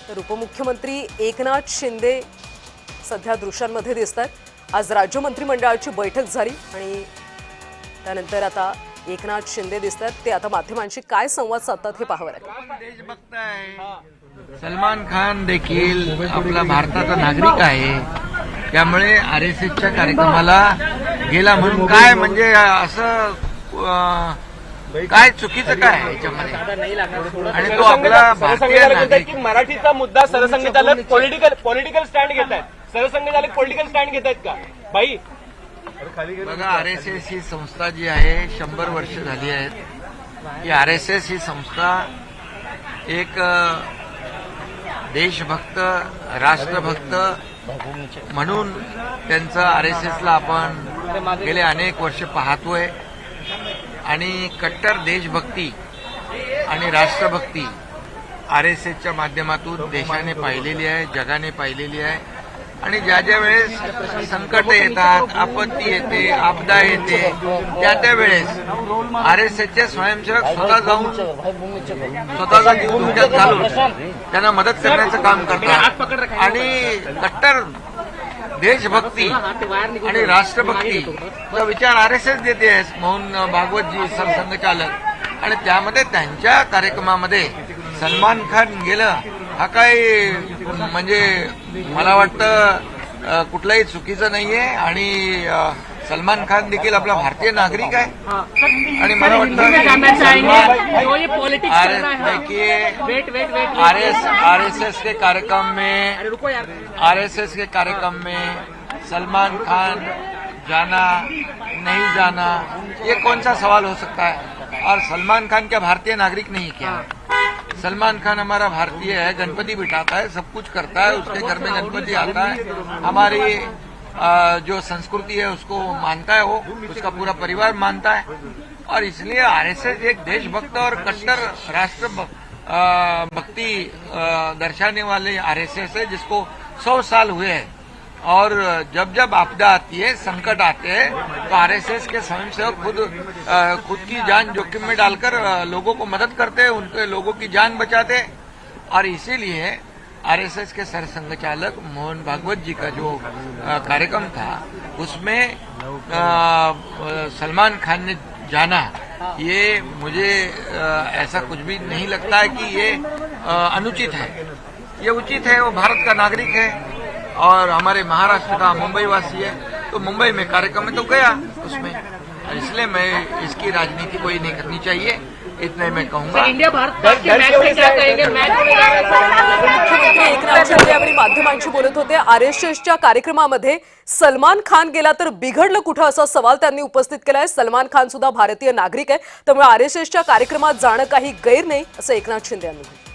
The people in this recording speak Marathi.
तर उपमुख्यमंत्री एकनाथ शिंदे सध्या दृश्यांमध्ये दिसतात। आज राज्य मंत्रिमंडळाची बैठक झाली आणि त्यानंतर आता एकनाथ शिंदे दिसतात। ते आता माध्यमांशी काय संवाद साधतात हे पाहावं लागेल। देशभक्त आहे, सलमान खान देखील आपला भारताचा नागरिक आहे, त्यामुळे आरएसएसच्या कार्यक्रमाला गेला म्हणून काय म्हणजे असं काय चुकीचं काय आहे याच्यामध्ये? आणि तो आपला भारतीय नागरिक मराठीचा मुद्दा सरसंघचालक पॉलिटिकल स्टँड घेत आहेत, सरसंघचालक पॉलिटिकल स्टँड घेत आहेत का भाई? बघा, आरएसएस ही संस्था जी आहे 100 वर्ष झाली आहेत। ही आरएसएस ही संस्था एक देशभक्त राष्ट्रभक्त म्हणून त्यांचं आरएसएसला आपण गेले अनेक वर्ष पाहतोय आणि कट्टर देशभक्ती आणि राष्ट्रभक्ती आरएसएसच्या माध्यमातून देशाने पाहिलेली आहे, जगाने पाहिलेली आहे। आणि ज्या ज्या वेळेस संकट येतात, आपत्ती येते, आपदा येते, त्या वेळेस आरएसएसचे स्वयंसेवक स्वतःचा जीव धोक्यात घालून त्यांना मदत करण्याचं काम करतात आणि कट्टर देशभक्ती आणि राष्ट्रभक्तीचा विचार आरएसएस देते आहे। मोहन भागवतजी सरसंघचालक, आणि त्यामध्ये त्यांच्या कार्यक्रमामध्ये सलमान खान गेलं हा काही म्हणजे मला वाटतं कुठलाही चुकीचं नाहीये। आणि सलमान खान देखील आपला भारतीय नागरिक आहे आणि मला वाटतं आरएसएस के कार्यक्रम में सलमान खान जाना नहीं जाना ये कौन सा सवाल हो सकता है? और सलमान खान क्या भारतीय नागरिक नहीं क्या? सलमान खान हमारा भारतीय है, गणपति बिठाता है, सब कुछ करता है, उसके घर में गणपति आता है, हमारी जो संस्कृति है उसको मानता है, वो उसका पूरा परिवार मानता है। और इसलिए आरएसएस एक देशभक्त और कट्टर राष्ट्र भक्ति दर्शाने वाले आरएसएस है, जिसको 100 साल हुए हैं। और जब जब आपदा आती है, संकट आते हैं, तो आरएसएस के स्वयंसेवक खुद की जान जोखिम में डालकर लोगों को मदद करते हैं, उनके लोगों की जान बचाते हैं। और इसीलिए आरएसएस के सरसंघचालक मोहन भागवत जी का जो कार्यक्रम था, उसमें सलमान खान ने जाना, ये मुझे ऐसा कुछ भी नहीं लगता है कि ये अनुचित है। ये उचित है, वो भारत का नागरिक है और हमारे महाराष्ट्र का मुंबई वासी है, तो मुंबई में कार्यक्रम में तो गया उसमें, इसलिए मैं इसकी राजनीति कोई नहीं करनी चाहिए, इतने मैं कहूँगा। इंडिया भारत के मैच में क्या कहेंगे? मुख्यमंत्री एकनाथ शिंदे यावेळी माध्यमांशी बोलत होते। आरएसएसच्या कार्यक्रमामध्ये सलमान खान गेला तर बिघडलं कुठं असा सवाल त्यांनी उपस्थित केलाय। सलमान खान सुद्धा भारतीय नागरिक आहे, त्यामुळे आरएसएसच्या कार्यक्रमात जाणं काही गैर नाही असं एकनाथ शिंदे यांनी म्हटलं।